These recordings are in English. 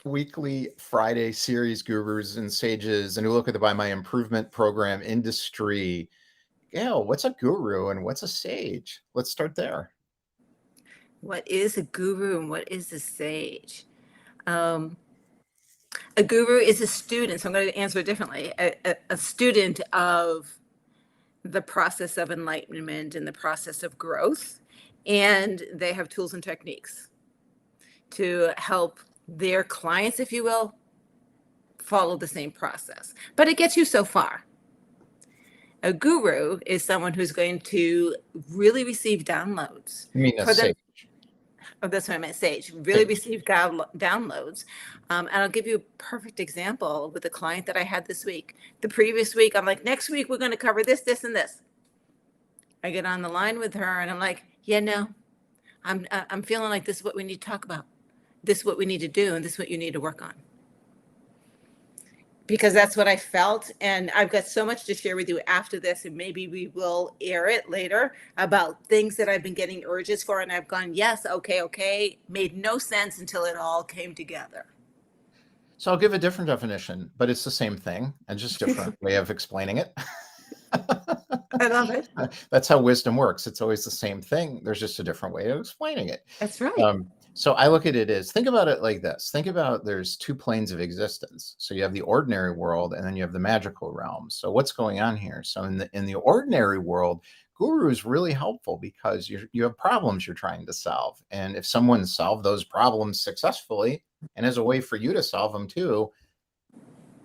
weekly Friday series, Gurus and Sages, and we look at the By My Improvement Program industry. Gail, what's a guru and what's a sage? Let's start there. What is a guru and what is a sage? Um, a guru is a student, so I'm going to answer it differently. A student of the process of enlightenment and the process of growth, and they have tools and techniques to help their clients, if you will, follow the same process. But it gets you so far. A guru is someone who's going to really receive downloads You mean a for them. sage? Oh, that's what I meant, sage. Really receive downloads. And I'll give you a perfect example with a client that I had this week. The previous week, I'm like, next week we're going to cover this, this, and this. I get on the line with her, and I'm like, yeah, no, I'm feeling like this is what we need to talk about. This is what we need to do, and this is what you need to work on. Because that's what I felt. And I've got so much to share with you after this, and maybe we will air it later about things that I've been getting urges for. And I've gone, yes, okay. Made no sense until it all came together. So I'll give a different definition, but it's the same thing and just different way of explaining it. I love it. That's how wisdom works. It's always the same thing. There's just a different way of explaining it. That's right. So I look at it as, think about it like this. Think about there's two planes of existence. So you have the ordinary world and then you have the magical realm. So what's going on here? So in the ordinary world, guru is really helpful because you have problems you're trying to solve. And if someone solved those problems successfully and as a way for you to solve them too,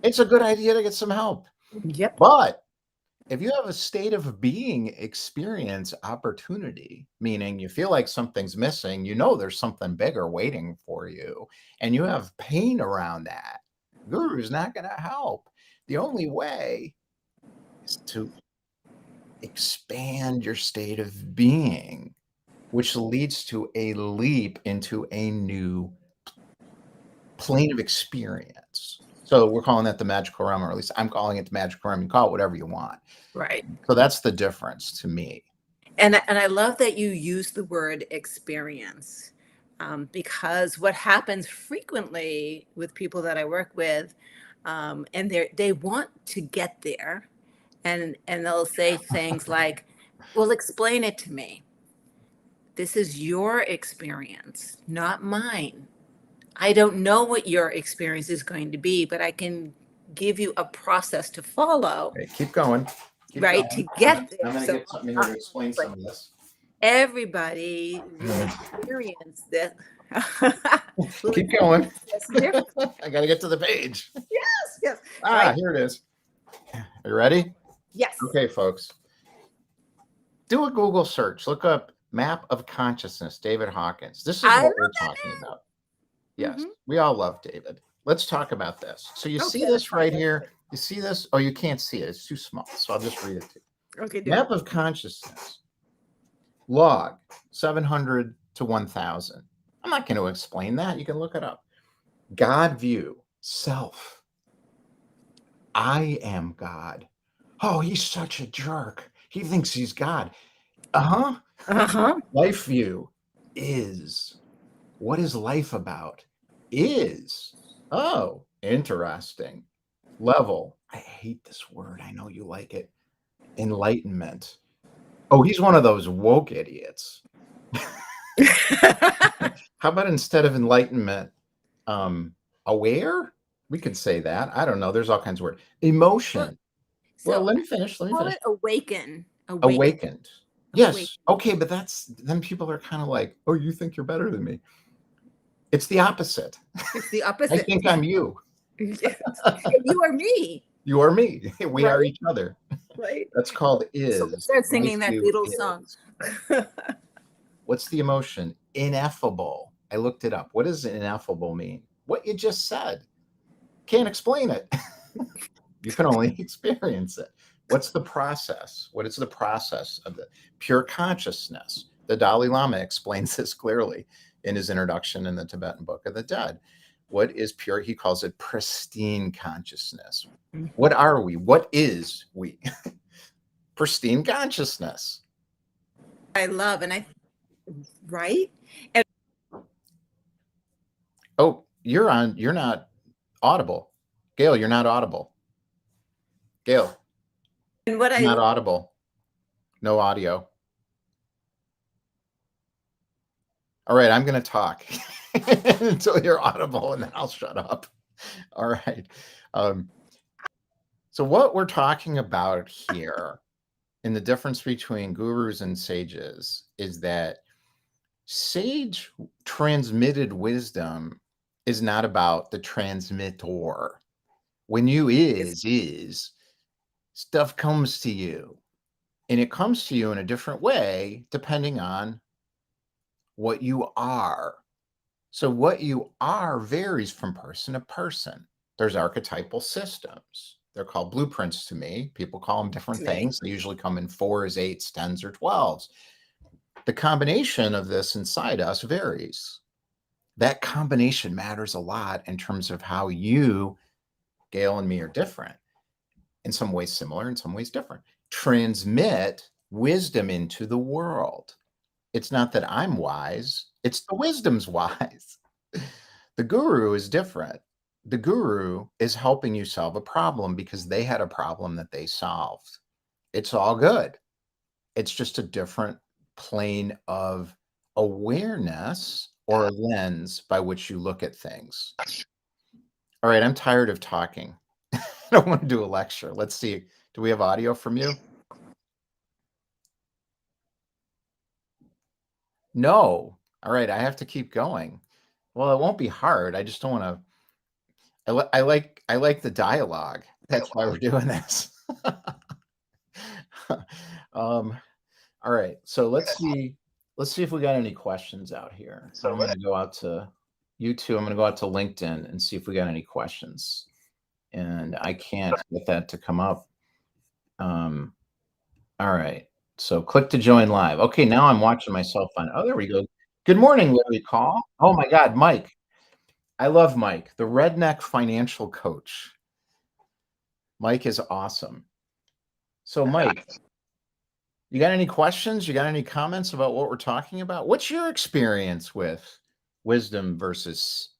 it's a good idea to get some help. Yep. But if you have a state of being experience opportunity, meaning you feel like something's missing, you know there's something bigger waiting for you, and you have pain around that, guru's not going to help. The only way is to expand your state of being, which leads to a leap into a new plane of experience. So we're calling that the magical realm, or at least I'm calling it the magical realm. You call it whatever you want. Right. So that's the difference to me. And I love that you use the word experience, because what happens frequently with people that I work with, and they want to get there, and they'll say things like, well, explain it to me. This is your experience, not mine. I don't know what your experience is going to be, but I can give you a process to follow. Okay, keep going. Right, to get there. I'm going to get something here to explain some of this. Everybody will experience this. Keep going. I got to get to the page. Yes. Right. Here it is. Are you ready? Yes. Okay, folks. Do a Google search. Look up Map of Consciousness, David Hawkins. This is what we're talking about. Yes, we all love David. Let's talk about this. So you see this right here? You see this? Oh, you can't see it. It's too small. So I'll just read it to you. Okay. Map of Consciousness. Log 700 to 1000. I'm not going to explain that. You can look it up. God view. Self. I am God. Oh, he's such a jerk. He thinks he's God. Life view. Is. What is life about? Is. Oh, interesting. Level. I hate this word. I know you like it. Enlightenment. Oh, he's one of those woke idiots. How about instead of enlightenment, aware? We could say that. I don't know. There's all kinds of words. Emotion. Well, let me finish. Call it awaken. Awakened. Yes. Okay, but then people are kind of like, oh, you think you're better than me. It's the opposite. It's the opposite. I think I'm you. Yes. You are me. You are me. We are each other. Right. That's called is. So start singing that Beatles song. What's the emotion? Ineffable. I looked it up. What does ineffable mean? What you just said. Can't explain it. You can only experience it. What's the process? What is the process of the pure consciousness? The Dalai Lama explains this clearly in his introduction in the Tibetan Book of the Dead. What is pure? He calls it pristine consciousness. What are we? What is we? Pristine consciousness. I love, right? Oh, you're not audible. Gail, you're not audible. Gail, And what not audible. No audio. All right, I'm going to talk until you're audible, and then I'll shut up. All right. So what we're talking about here, and the difference between gurus and sages, is that sage transmitted wisdom is not about the transmitter. When you is, stuff comes to you. And it comes to you in a different way depending on what you are. So what you are varies from person to person. There's archetypal systems. They're called blueprints to me. People call them different things. They usually come in 4s, 8s, 10s, or 12s. The combination of this inside us varies. That combination matters a lot in terms of how you, Gail, and me are different. In some ways similar, in some ways different. Transmit wisdom into the world. It's not that I'm wise, it's the wisdom's wise. The guru is different. The guru is helping you solve a problem because they had a problem that they solved. It's all good. It's just a different plane of awareness or a lens by which you look at things. All right, I'm tired of talking. I don't want to do a lecture. Let's see. Do we have audio from you? No. All right, I have to keep going. Well, it won't be hard. I just don't want to. I like the dialogue. That's why we're doing this. All right. So let's see if we got any questions out here. So I'm going to go out to YouTube. I'm going to go out to LinkedIn and see if we got any questions. And I can't get that to come up. All right. So click to join live. Okay, now I'm watching myself on. Oh, there we go. Good morning, Larry Call. Oh my God, Mike. I love Mike, the redneck financial coach. Mike is awesome. So, Mike, you got any questions? You got any comments about what we're talking about? What's your experience with wisdom versus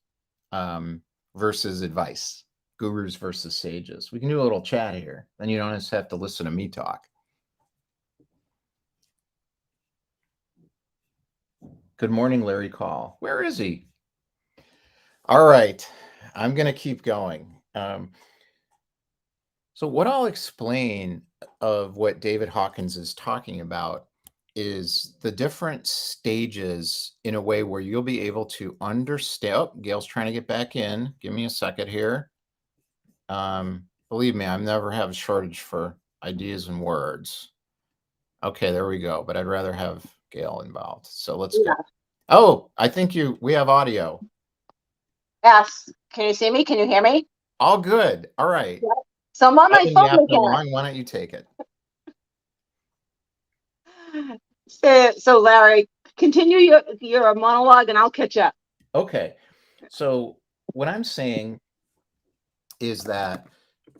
advice, gurus versus sages? We can do a little chat here. Then you don't just have to listen to me talk. Good morning, Larry Call. Where is he? All right. I'm going to keep going. So what I'll explain of what David Hawkins is talking about is the different stages in a way where you'll be able to understand. Oh, Gail's trying to get back in. Give me a second here. Believe me, I never have a shortage for ideas and words. Okay, there we go. But I'd rather have Gail involved. So let's go. Oh, I think we have audio. Yes. Can you see me? Can you hear me? All good. All right. Yep. So I'm on my phone again. Why don't you take it? So Larry, continue your monologue and I'll catch up. Okay. So what I'm saying is that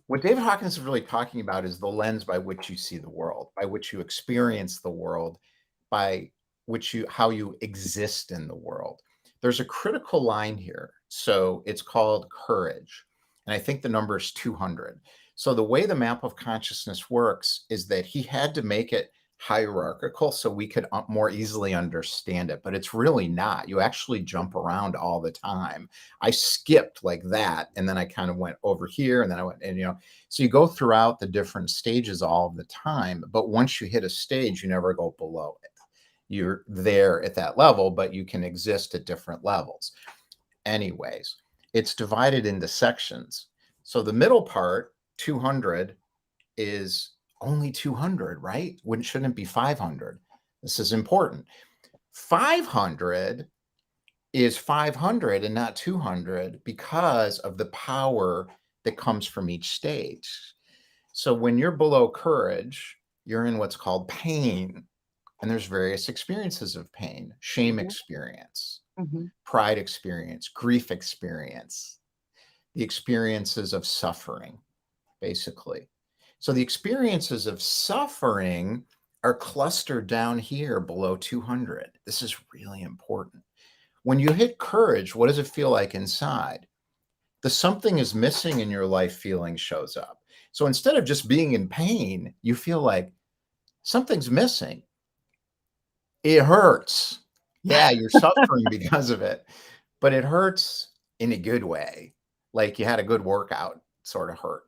what David Hawkins is really talking about is the lens by which you see the world, by which you experience the world, by which how you exist in the world. There's a critical line here. So it's called courage. And I think the number is 200. So the way the map of consciousness works is that he had to make it hierarchical so we could more easily understand it, but it's really not. You actually jump around all the time. I skipped like that, and then I kind of went over here, and then I went, and so you go throughout the different stages all of the time, but once you hit a stage, you never go below it. You're there at that level, but you can exist at different levels. Anyways, it's divided into sections. So the middle part, 200, is only 200, right? Shouldn't it be 500? This is important. 500 is 500 and not 200 because of the power that comes from each stage. So when you're below courage, you're in what's called pain. And there's various experiences of pain: shame experience, pride experience, grief experience, the experiences of suffering, basically. So the experiences of suffering are clustered down here below 200. This is really important. When you hit courage, what does it feel like inside? The something is missing in your life feeling shows up. So instead of just being in pain, you feel like something's missing. It hurts. Yeah, you're suffering because of it, but it hurts in a good way. Like you had a good workout sort of hurt.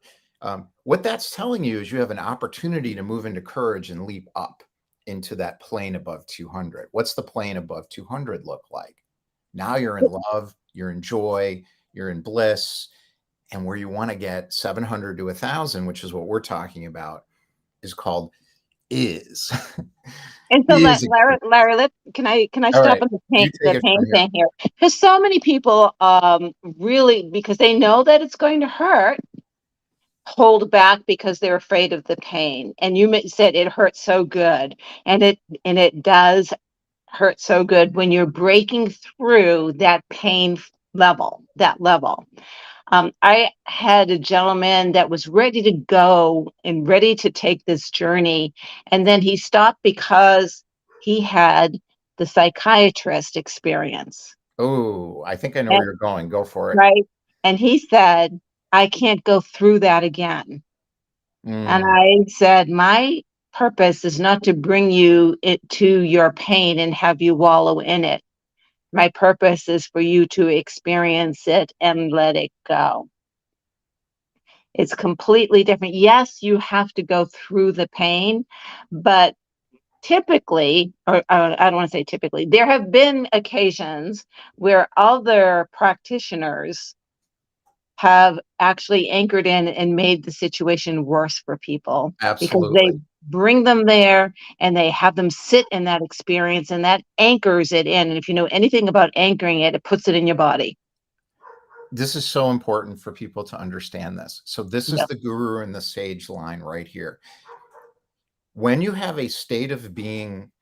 What that's telling you is you have an opportunity to move into courage and leap up into that plane above 200. What's the plane above 200 look like? Now you're in love, you're in joy, you're in bliss. And where you want to get 700 to 1,000, which is what we're talking about, is called is. And so, Is. Larry, can I All stop right. on You take the it pain from here. thing here? Because so many people really, because they know that it's going to hurt, hold back because they're afraid of the pain. And you said it hurts so good, and it does hurt so good when you're breaking through that pain level, that level. I had a gentleman that was ready to go and ready to take this journey, and then he stopped because he had the psychiatrist experience. Oh, I think I know And, where you're going. Go for it. right? And he said, I can't go through that again. And Mm. I said, my purpose is not to bring you to your pain and have you wallow in it. My purpose is for you to experience it and let it go. It's completely different. Yes, you have to go through the pain, but typically, or I don't want to say typically, there have been occasions where other practitioners have actually anchored in and made the situation worse for people because they Absolutely. bring them there and they have them sit in that experience, and that anchors it in. And if you know anything about anchoring it, it puts it in your body. This is so important for people to understand this. So this is Yep. the guru and the sage line right here. When you have a state of being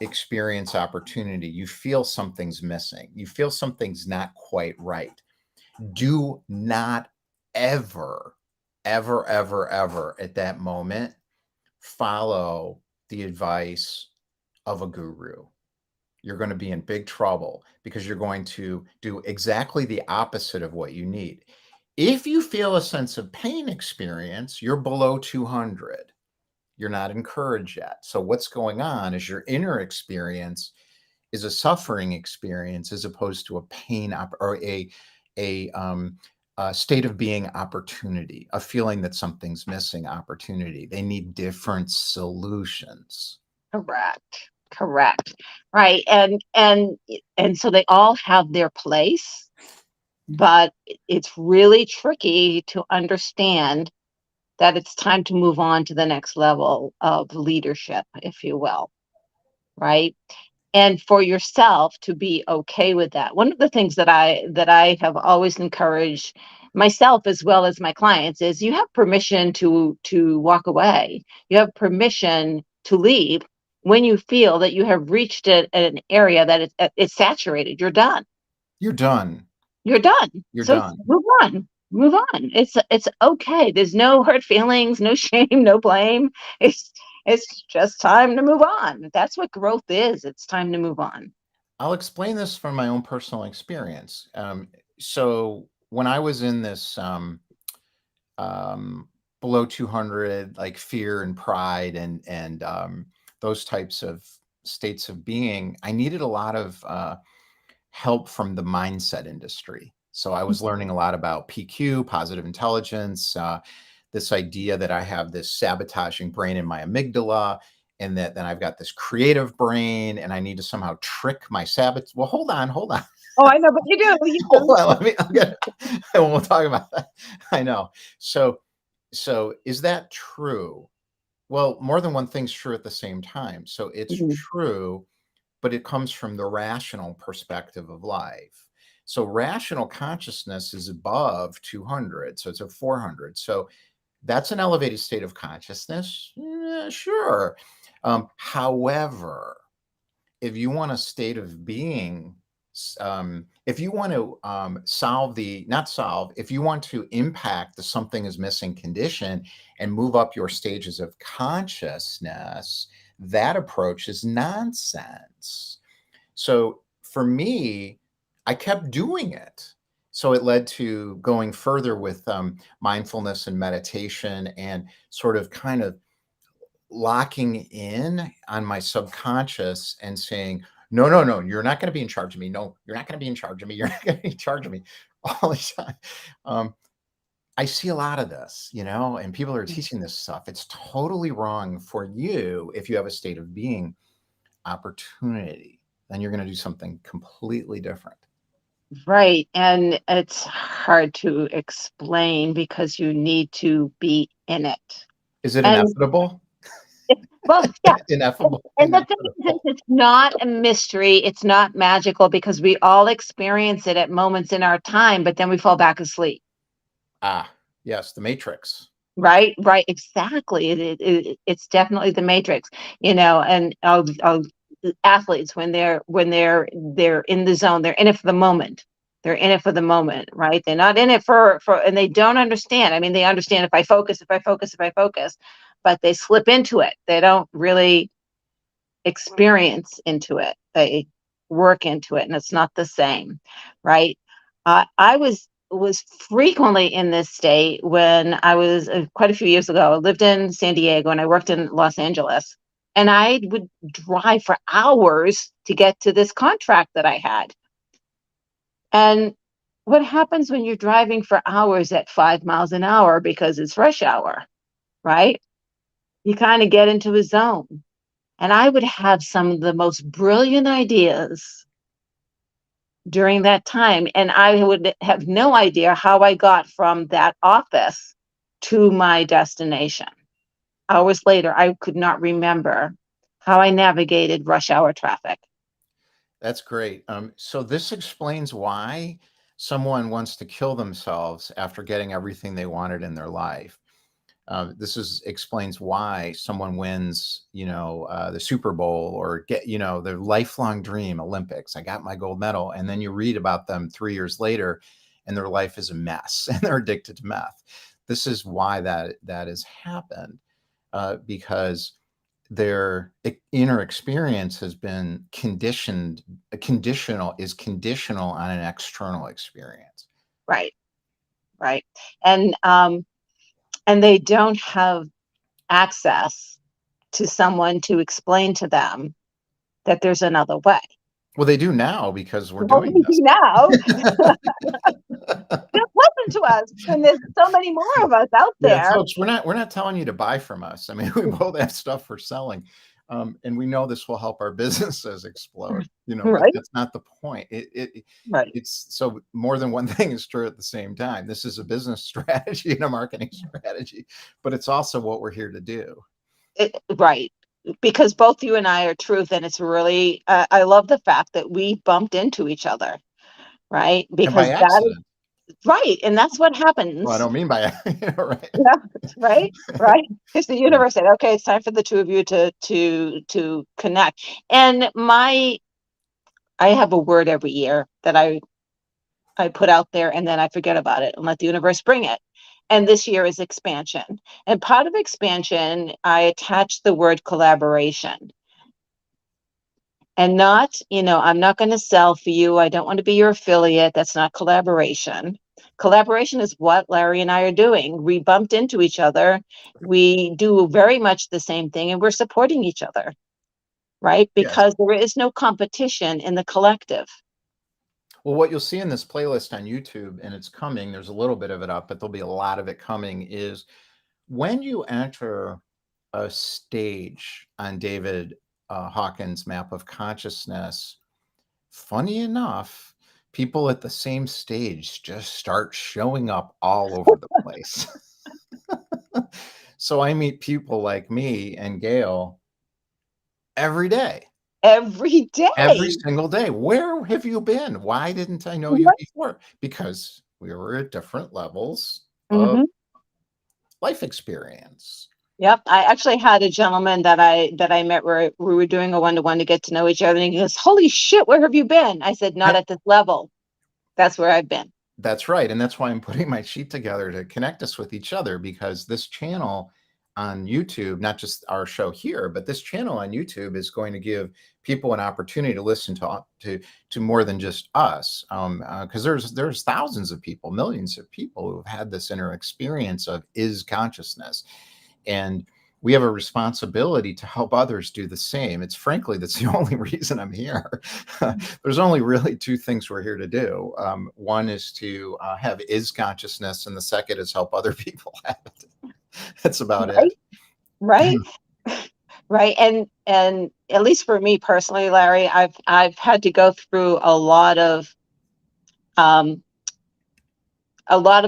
experience opportunity, you feel something's missing. You feel something's not quite right. Do not ever, ever, ever, ever at that moment follow the advice of a guru. You're going to be in big trouble because you're going to do exactly the opposite of what you need. If you feel a sense of pain experience, you're below 200. You're not encouraged yet. So what's going on is your inner experience is a suffering experience as opposed to a pain or a state of being opportunity, a feeling that something's missing opportunity. They need different solutions. Correct. Right. And so they all have their place, but it's really tricky to understand that it's time to move on to the next level of leadership, if you will. Right. And for yourself to be okay with that. One of the things that I have always encouraged myself as well as my clients is you have permission to walk away. You have permission to leave when you feel that you have reached an area that it's saturated. You're done. You're done. You're done. You're So done. move on. Move on. It's okay. There's no hurt feelings, no shame, no blame. It's just time to move on. That's what growth is. It's time to move on. I'll explain this from my own personal experience. So when I was in this below 200, like fear and pride and those types of states of being, I needed a lot of help from the mindset industry. So I was learning a lot about PQ, positive intelligence, this idea that I have this sabotaging brain in my amygdala, and that then I've got this creative brain, and I need to somehow trick my sabot. Well, hold on. Oh, I know, but you do. You Hold do. on. I'll get, and we'll talk about that. I know. So is that true? Well, more than one thing's true at the same time. So it's Mhm. true, but it comes from the rational perspective of life. So rational consciousness is above 200. So it's a 400. So that's an elevated state of consciousness. Yeah, sure. However, if you want a state of being, if you want to if you want to impact the something is missing condition and move up your stages of consciousness, that approach is nonsense. So for me, I kept doing it. So it led to going further with mindfulness and meditation and sort of kind of locking in on my subconscious and saying, no, no, no, you're not going to be in charge of me. No, you're not going to be in charge of me. You're not going to be in charge of me all the time. I see a lot of this, and people are teaching this stuff. It's totally wrong for you if you have a state of being opportunity. Then you're going to do something completely different. Right. And it's hard to explain because you need to be in it. Is it And inevitable? well, yeah. Ineffable. And the thing is, it's not a mystery. It's not magical because we all experience it at moments in our time, but then we fall back asleep. Ah, yes, the Matrix. Right, right, exactly. It's definitely the Matrix, and athletes when they're in the zone, they're in it for the moment. They're in it for the moment, right? They're not in it for, and they don't understand. I mean, they understand if I focus, but they slip into it. They don't really experience into it. They work into it, and it's not the same, right? I was frequently in this state when I was quite a few years ago. I lived in San Diego and I worked in Los Angeles, and I would drive for hours to get to this contract that I had. And what happens when you're driving for hours at 5 miles an hour because it's rush hour, right? You kind of get into a zone. And I would have some of the most brilliant ideas during that time. And I would have no idea how I got from that office to my destination. Hours later, I could not remember how I navigated rush hour traffic. That's great. So this explains why someone wants to kill themselves after getting everything they wanted in their life. Explains why someone wins, the Super Bowl or get, their lifelong dream, Olympics. I got my gold medal. And then you read about them 3 years later and their life is a mess and they're addicted to meth. This is why that has happened, because their inner experience has been conditional on an external experience. Right. Right. And they don't have access to someone to explain to them that there's another way. Well, they do now because we're doing this. Now, just listen to us, and there's so many more of us out Yeah, there. folks, we're not telling you to buy from us. I mean, we both have stuff for selling, and we know this will help our businesses explode. But Right. that's not the point. Right. It's so more than one thing is true at the same time. This is a business strategy and a marketing strategy, but it's also what we're here to do. Right. Because both you and I are truth, and it's really, I love the fact that we bumped into each other, right? And Because by that accident. is right, and that's what happens. Well, I don't mean by right. Yeah, right, right. Because the universe said, "Okay, it's time for the two of you to connect." And I have a word every year that I put out there, and then I forget about it and let the universe bring it. And this year is expansion. And part of expansion, I attached the word collaboration. And not, I'm not going to sell for you. I don't want to be your affiliate. That's not collaboration. Collaboration is what Larry and I are doing. We bumped into each other. We do very much the same thing, and we're supporting each other, right? Because there is no competition in the collective. Well, what you'll see in this playlist on YouTube, and it's coming, there's a little bit of it up, but there'll be a lot of it coming, is when you enter a stage on David Hawkins' map of consciousness, funny enough, people at the same stage just start showing up all over the place. So I meet people like me and Gail every day. Every day. Every single day. Where have you been? Why didn't I know you before? Because we were at different levels of life experience. Yep. I actually had a gentleman that I met where we were doing a one-to-one to get to know each other. And he goes, "Holy shit, where have you been?" I said, "Not at this level. That's where I've been." That's right. And that's why I'm putting my sheet together to connect us with each other, because this channel, on YouTube, not just our show here, but this channel on YouTube is going to give people an opportunity to listen to more than just us, because there's thousands of people, millions of people who have had this inner experience of is consciousness, and we have a responsibility to help others do the same. It's frankly, that's the only reason I'm here. There's only really two things we're here to do. One is to have is consciousness, and the second is help other people have it. That's about Right. it. Right. Right. And at least for me personally, Larry, I've had to go through a lot of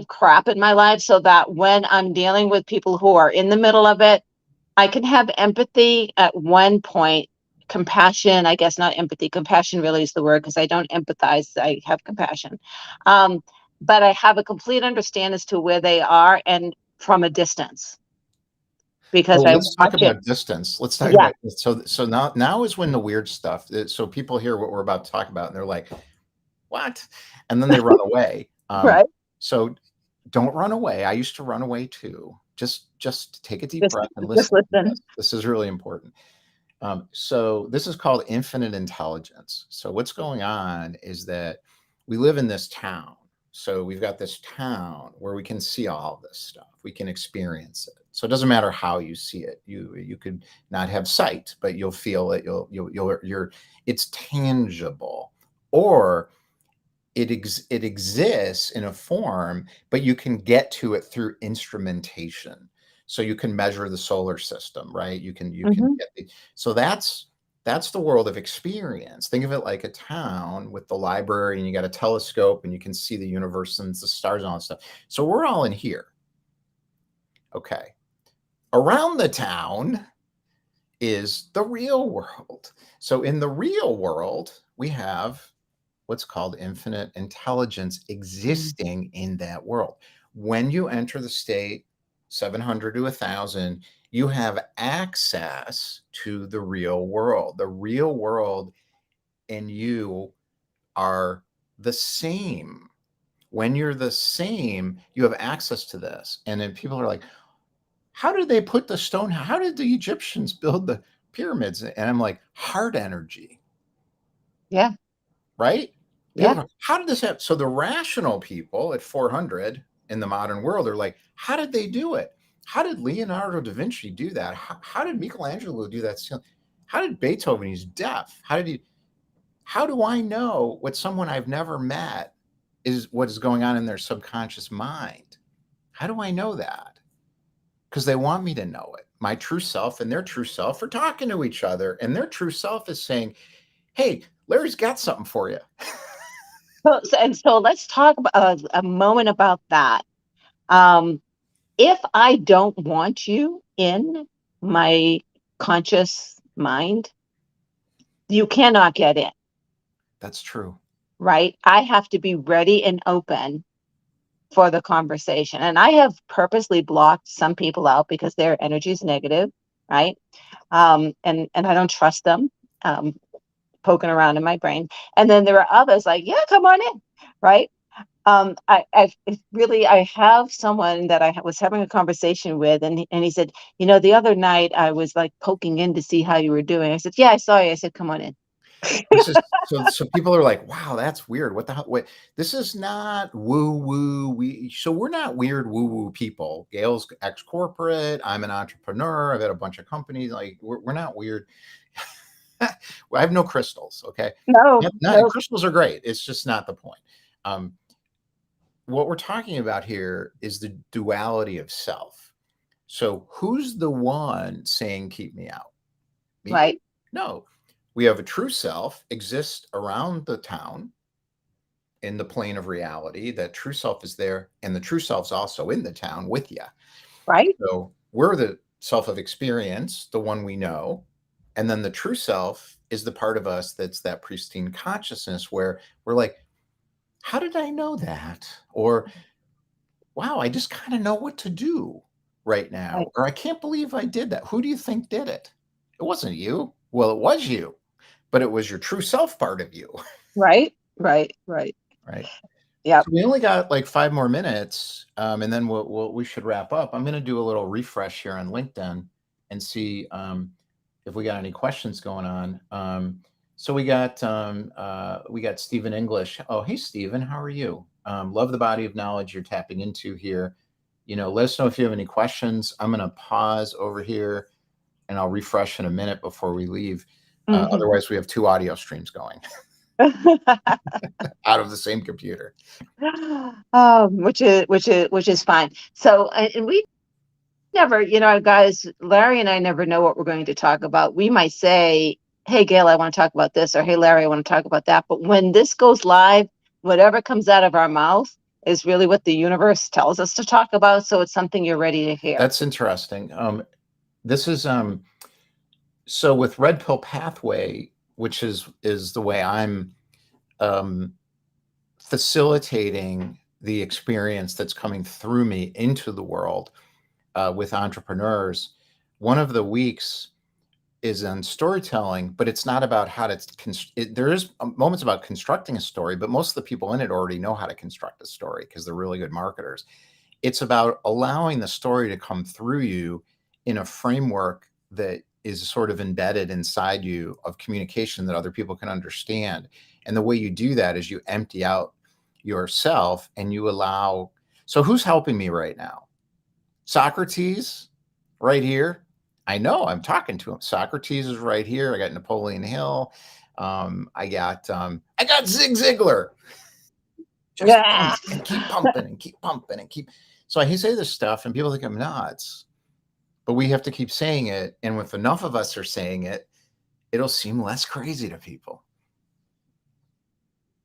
crap in my life, so that when I'm dealing with people who are in the middle of it, I can have empathy at one point, compassion, I guess, not empathy. Compassion really is the word, because I don't empathize. I have compassion. But I have a complete understanding as to where they are, and from a distance, because Well, I let's talk watch it. about distance. Let's talk Yeah. about so now is when the weird stuff. So people hear what we're about to talk about, and they're like, "What?" And then they run away. Right. So don't run away. I used to run away too. Just take a deep Just, breath and just listen to listen. this. This is really important. So this is called infinite intelligence. So what's going on is that we live in this town. So we've got this town where we can see all this stuff. We can experience it. So it doesn't matter how you see it. You could not have sight, but you'll feel it. It's tangible, or it exists in a form, but you can get to it through instrumentation. So you can measure the solar system, right? You can Mhm. get so that's the world of experience. Think of it like a town with the library, and you got a telescope, and you can see the universe and the stars and all that stuff. So we're all in here. Okay. Around the town is the real world. So in the real world, we have what's called infinite intelligence existing in that world. When you enter the state 700 to 1,000, you have access to the real world. The real world and you are the same. When you're the same, you have access to this. And then people are like, how did they put the stone? How did the Egyptians build the pyramids? And I'm like, heart energy. Yeah. Right? People Yeah. go, how did this happen? So the rational people at 400 in the modern world are like, how did they do it? How did Leonardo da Vinci do that? How did Michelangelo do that? How did Beethoven? He's deaf. How do I know what someone I've never met is what is going on in their subconscious mind? How do I know that? Because they want me to know it. My true self and their true self are talking to each other, and their true self is saying, hey, Larry's got something for you. So let's talk about a moment about that. If I don't want you in my conscious mind, you cannot get in, That's true. right? I have to be ready and open for the conversation. And I have purposely blocked some people out because their energy is negative, right? And I don't trust them poking around in my brain. And then there are others like, yeah, come on in, right? I have someone that I was having a conversation with, and he said, the other night I was like poking in to see how you were doing. I said, yeah, I saw you. I said, come on in. This is so people are like, wow, that's weird. What the hell? Wait, this is not woo woo. We're not weird woo woo people. Gail's ex corporate. I'm an entrepreneur. I've had a bunch of companies. Like we're not weird. I have no crystals. Okay. No, no, Crystals are great. It's just not the point. Um, what we're talking about here is the duality of self. So who's the one saying, keep me out? Me? right, No. We have a true self exists around the town in the plane of reality. That true self is there, and the true self's also in the town with you. right, So we're the self of experience, the one we know. And then the true self is the part of us that's that pristine consciousness where we're like, how did I know that? Or, wow, I just kind of know what to do right right, now. Or I can't believe I did that. Who do you think did it? It wasn't you. Well, it was you, but it was your true self part of you. right, right, right. Right. Yep. So we only got like 5 more minutes, and then we should wrap up. I'm going to do a little refresh here on LinkedIn and see if we got any questions going on. So we got Stephen English. Oh, hey Stephen, how are you? Love the body of knowledge you're tapping into here. Let us know if you have any questions. I'm going to pause over here and I'll refresh in a minute before we leave. Otherwise, we have 2 audio streams going out of the same computer. Which is fine. So, and we never, guys, Larry and I never know what we're going to talk about. We might say, "Hey, Gail, I want to talk about this," or "Hey, Larry, I want to talk about that." But when this goes live, whatever comes out of our mouth is really what the universe tells us to talk about. So it's something you're ready to hear. That's interesting. This is so with Red Pill Pathway, which is the way I'm facilitating the experience that's coming through me into the world with entrepreneurs. One of the weeks is on storytelling, but it's not about how to. There is moments about constructing a story, but most of the people in it already know how to construct a story because they're really good marketers. It's about allowing the story to come through you in a framework that is sort of embedded inside you of communication that other people can understand. And the way you do that is you empty out yourself and you allow. So who's helping me right now? Socrates, right here. I know I'm talking to him. Socrates is right here. I got Napoleon Hill. I got Zig Ziglar. Just pump and keep pumping and keep pumping and keep. So I say this stuff and people think I'm nuts, but we have to keep saying it. And if enough of us are saying it, it'll seem less crazy to people.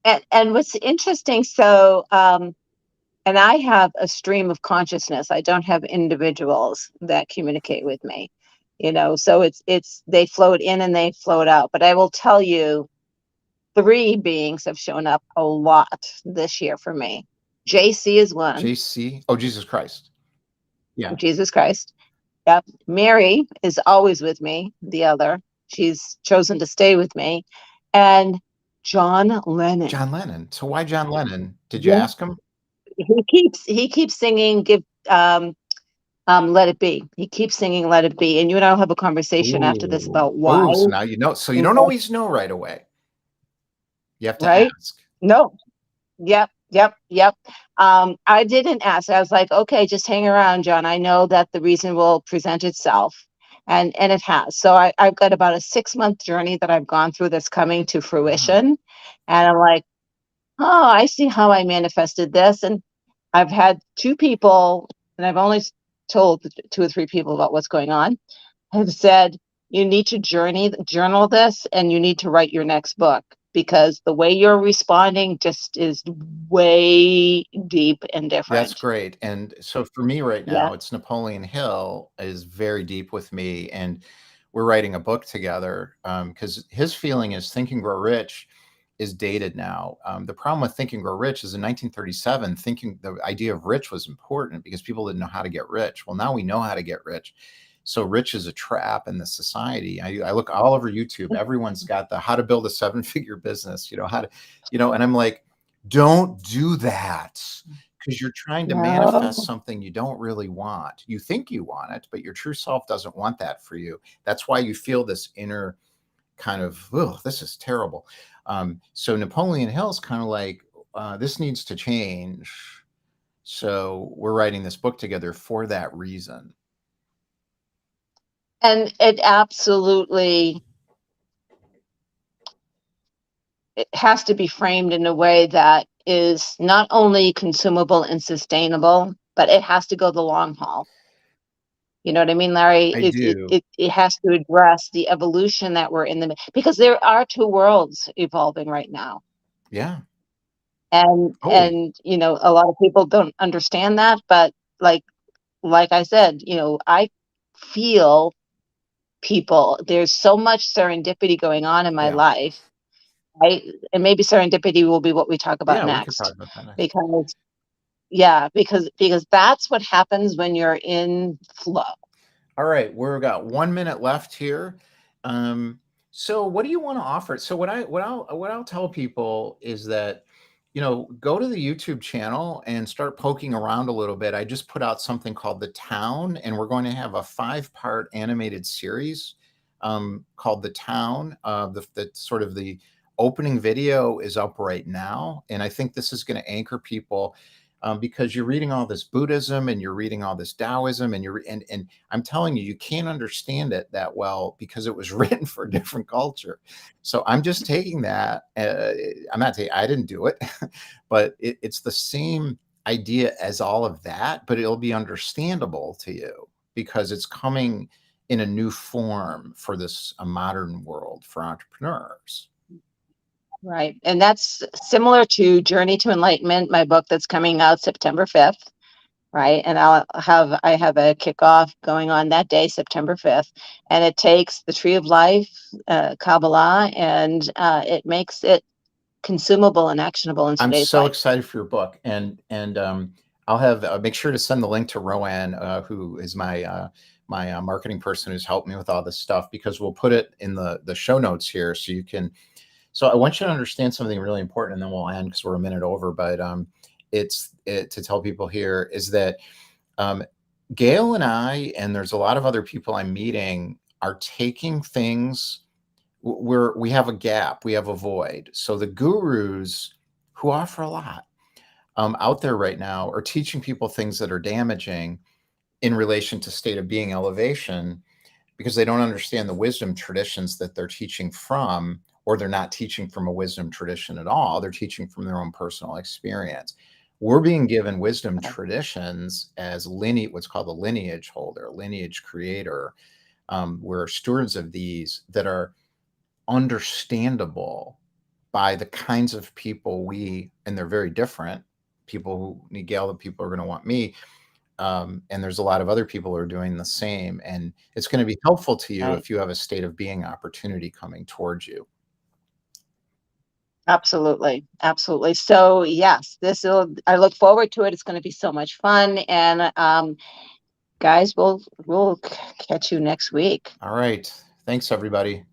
And what's interesting, so and I have a stream of consciousness. I don't have individuals that communicate with me, so it's they float in and they float out. But I will tell you, 3 beings have shown up a lot this year for me. JC is one. JC? Oh, Jesus Christ. Yeah. Jesus Christ. Yep. Mary is always with me, the other. She's chosen to stay with me. And John Lennon. John Lennon. So why John Lennon? Did you ask him? He keeps singing Let It Be. He keeps singing Let It Be. And you and I will have a conversation after this about why. Oh, so now you know. So you don't always know right away. You have to ask. No. Yep. I didn't ask. I was like, okay, just hang around, John. I know that the reason will present itself. And it has. So I've got about a 6-month journey that I've gone through that's coming to fruition. And I'm like, oh, I see how I manifested this. And I've had 2 people, and I've only told 2 or 3 people about what's going on, have said, you need to journal this and you need to write your next book, because the way you're responding just is way deep and different. That's great. And so for me right now, it's Napoleon Hill is very deep with me, and we're writing a book together because his feeling is Think and Grow Rich is dated now. The problem with Think and Grow Rich is in 1937, the idea of rich was important because people didn't know how to get rich. Well, now we know how to get rich. So rich is a trap in the society. I look all over YouTube. Everyone's got the how to build a 7-figure business, how to, and I'm like, don't do that, because you're trying to manifest something you don't really want. You think you want it, but your true self doesn't want that for you. That's why you feel this inner kind of, oh, this is terrible. So Napoleon Hill is kind of like, this needs to change. So we're writing this book together for that reason. And it absolutely, it has to be framed in a way that is not only consumable and sustainable, but it has to go the long haul. You know what I mean, Larry? I do. It has to address the evolution that we're in because there are 2 worlds evolving right now. Yeah. And a lot of people don't understand that, but like I said, I feel people, there's so much serendipity going on in my life, right? And maybe serendipity will be what we talk about next. We can talk about that next. Because that's what happens when you're in flow. All right, we've got 1 minute left here. So what do you want to offer? So what I'll tell people is that Go to the YouTube channel and start poking around a little bit. I just put out something called The Town, and we're going to have a 5-part animated series called The Town. The sort of the opening video is up right now, and I think this is going to anchor people because you're reading all this Buddhism and you're reading all this Taoism, and I'm telling you, you can't understand it that well because it was written for a different culture. So I'm just taking that. I'm not taking. I didn't do it, but it's the same idea as all of that, but it'll be understandable to you because it's coming in a new form for this a modern world for entrepreneurs. Right. And that's similar to Journey to Enlightenment, my book that's coming out September 5th. Right. And I have a kickoff going on that day, September 5th. And it takes the Tree of Life, Kabbalah, and it makes it consumable and actionable in I'm today's so life. excited for your book, and I'll have make sure to send the link to Roanne, who is my marketing person who's helped me with all this stuff, because we'll put it in the show notes here so you can. So I want you to understand something really important, and then we'll end because we're a minute over. But to tell people here is that Gail and I, and there's a lot of other people I'm meeting, are taking things. We have a gap, we have a void. So the gurus who offer a lot out there right now are teaching people things that are damaging in relation to state of being elevation because they don't understand the wisdom traditions that they're teaching from, or they're not teaching from a wisdom tradition at all. They're teaching from their own personal experience. We're being given wisdom traditions as what's called a lineage holder, lineage creator. We're stewards of these that are understandable by the kinds of people and they're very different. People who need Gail, the people are going to want me. And there's a lot of other people who are doing the same. And it's going to be helpful to you if you have a state of being opportunity coming towards you. Absolutely. Absolutely. So yes, I look forward to it. It's going to be so much fun. And guys, we'll catch you next week. All right. Thanks, everybody.